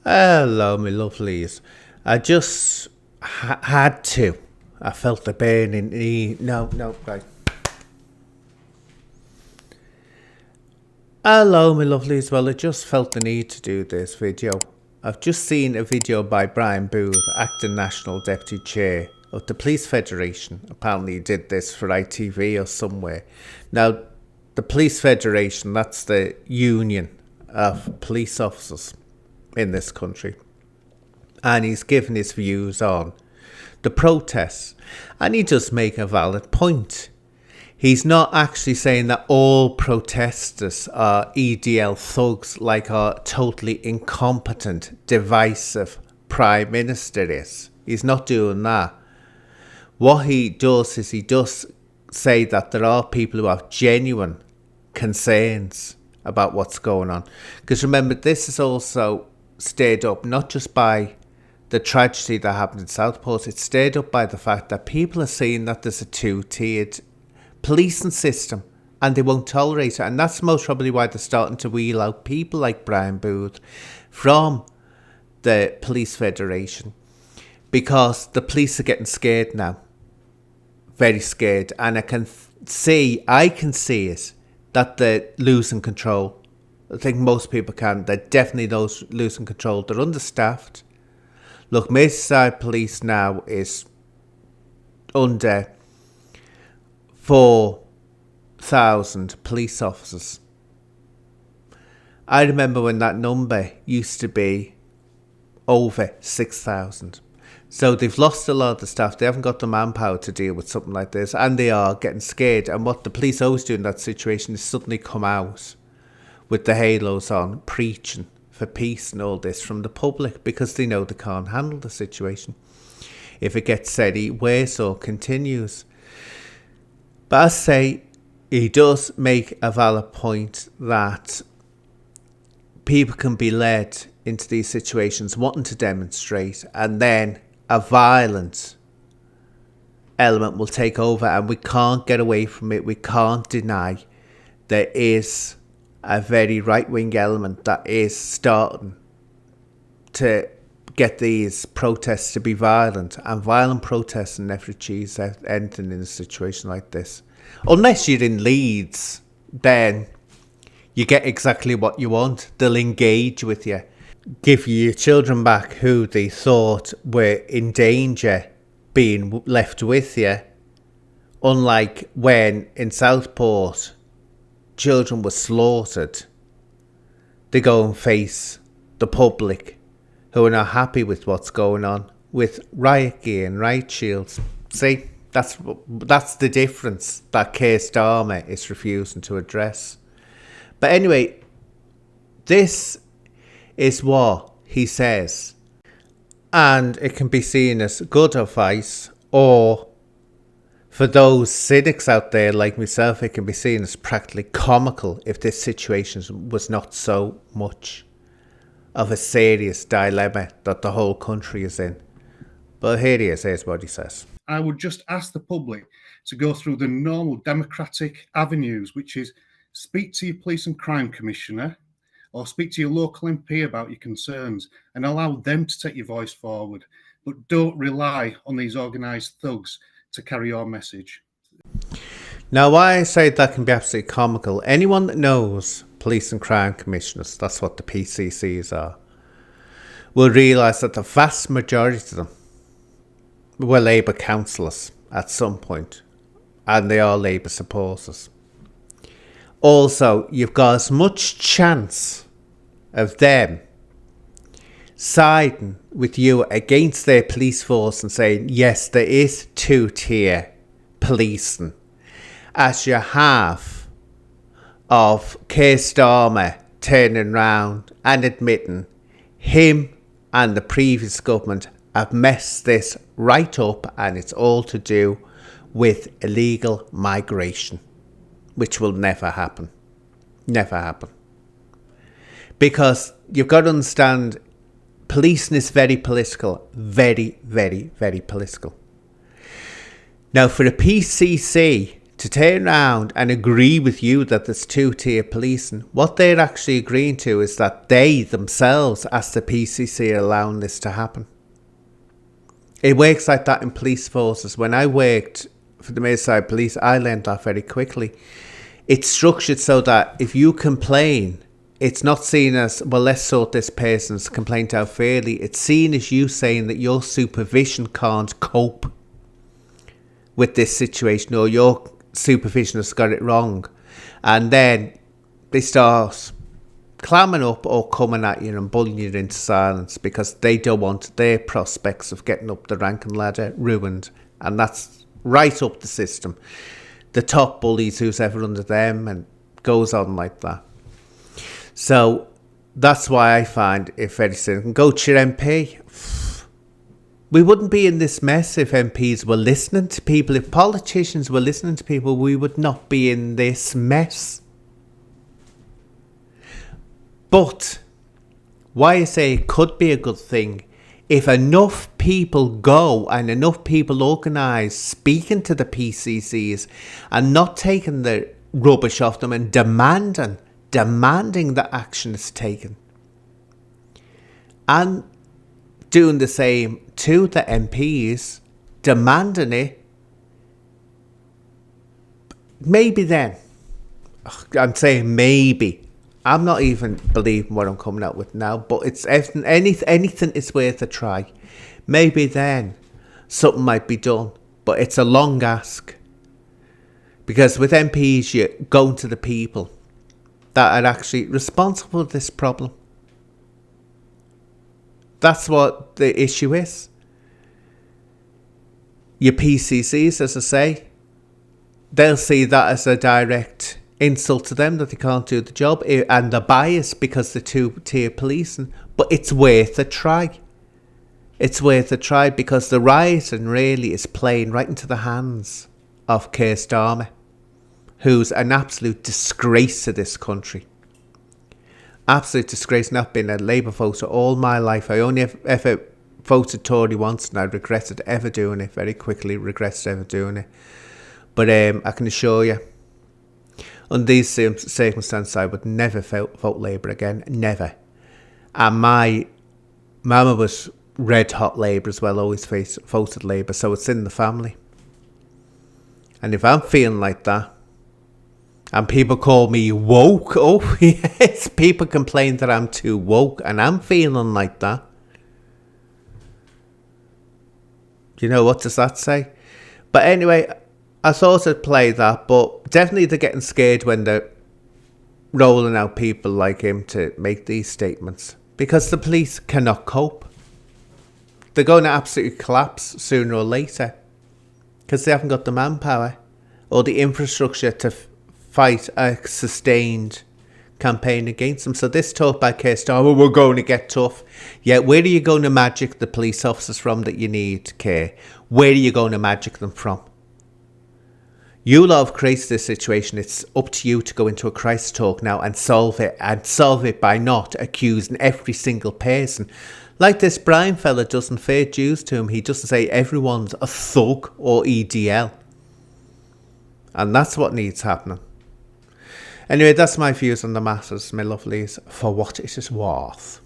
Hello, my lovelies. I just had to. I felt the pain in the... No, right. Hello, my lovelies. Well, I just felt the need to do this video. I've just seen a video by Brian Booth, Acting National Deputy Chair of the Police Federation. Apparently he did this for ITV or somewhere. Now, the Police Federation, that's the union of police officers in this country, and he's given his views on the protests, and he does make a valid point. He's not actually saying that all protesters are EDL thugs like our totally incompetent, divisive Prime Minister is. He's not doing that. What he does is he does say that there are people who have genuine concerns about what's going on. Because remember, this is also stirred up not just by the tragedy that happened in Southport, it's stirred up by the fact that people are seeing that there's a two-tiered policing system and they won't tolerate it. And that's most probably why they're starting to wheel out people like Brian Booth from the Police Federation, because the police are getting scared now, very scared, and I can see it, that they're losing control. I think most people can. They're definitely those losing control. They're understaffed. Look, Merseyside Police now is under 4,000 police officers. I remember when that number used to be over 6,000. So they've lost a lot of the staff. They haven't got the manpower to deal with something like this, and they are getting scared. And what the police always do in that situation is suddenly come out with the halos on, preaching for peace and all this from the public, because they know they can't handle the situation if it gets any worse or continues. But I say, he does make a valid point that people can be led into these situations wanting to demonstrate, and then a violent element will take over, and we can't get away from it. We can't deny there is a very right-wing element that is starting to get these protests to be violent, and violent protests never achieve anything in a situation like this. Unless you're in Leeds, then you get exactly what you want. They'll engage with you, give you your children back who they thought were in danger being left with you. Unlike when in Southport children were slaughtered, they go and face the public who are not happy with what's going on with riot gear and riot shields. See, that's the difference that Keir Starmer is refusing to address. But anyway, this is what he says, and it can be seen as good advice, or for those cynics out there like myself, it can be seen as practically comical if this situation was not so much of a serious dilemma that the whole country is in. But here he is, here's what he says. I would just ask the public to go through the normal democratic avenues, which is speak to your police and crime commissioner, or speak to your local MP about your concerns, and allow them to take your voice forward. But don't rely on these organised thugs to carry your message. Now, why I say that can be absolutely comical, anyone that knows police and crime commissioners, that's what the PCCs are, will realise that the vast majority of them were Labour councillors at some point, and they are Labour supporters. Also, you've got as much chance of them siding with you against their police force and saying, yes, there is two-tier policing, as you have of Keir Starmer turning round and admitting him and the previous government have messed this right up, and it's all to do with illegal migration, which will never happen. Never happen. Because you've got to understand, policing is very political. Very, very, very political. Now, for the PCC to turn around and agree with you that there's two-tier policing. What they're actually agreeing to is that they themselves, as the PCC, are allowing this to happen. It works like that in police forces. When I worked for the Merseyside Police, I learned that very quickly. It's structured so that if you complain, it's not seen as, well, let's sort this person's complaint out fairly. It's seen as you saying that your supervision can't cope with this situation, or your supervision has got it wrong. And then they start clamming up or coming at you and bullying you into silence because they don't want their prospects of getting up the rank and ladder ruined. And that's right up the system. The top bullies, who's ever under them, and goes on like that. So that's why I find it very cynical. Go to your MP. We wouldn't be in this mess if MPs were listening to people. If politicians were listening to people, we would not be in this mess. But why I say it could be a good thing, if enough people go and enough people organise speaking to the PCCs and not taking the rubbish off them and demanding that action is taken, and doing the same to the MPs, demanding it, maybe then, I'm saying maybe, I'm not even believing what I'm coming out with now, but it's anything is worth a try. Maybe then something might be done, but it's a long ask. Because with MPs, you're going to the people that are actually responsible for this problem. That's what the issue is. Your PCCs, as I say, they'll see that as a direct insult to them that they can't do the job, and they're biased because they're two-tier policing. But it's worth a try. It's worth a try because the rioting really is playing right into the hands of Keir Starmer, who's an absolute disgrace to this country. Absolute disgrace. Not been a Labour voter all my life. I only ever voted Tory once, and I regretted ever doing it. Very quickly regretted ever doing it. But I can assure you, under these circumstances, I would never vote Labour again. Never. And my mama was red hot Labour as well. Always voted Labour. So it's in the family. And if I'm feeling like that, and people call me woke, oh yes, people complain that I'm too woke, and I'm feeling like that. You know, what does that say? But anyway, I thought I'd play that, but definitely they're getting scared when they're rolling out people like him to make these statements, because the police cannot cope. They're going to absolutely collapse sooner or later because they haven't got the manpower or the infrastructure to fight a sustained campaign against them. So this talk by Keir Starmer, we're going to get tough. Yeah, where are you going to magic the police officers from that you need, Keir? Where are you going to magic them from? You lot have created this situation. It's up to you to go into a crisis talk now and solve it by not accusing every single person. Like this Brian fella doesn't, fair dues to him, he doesn't say everyone's a thug or EDL. And that's what needs happening. Anyway, that's my views on the matters, my lovelies, for what it is worth.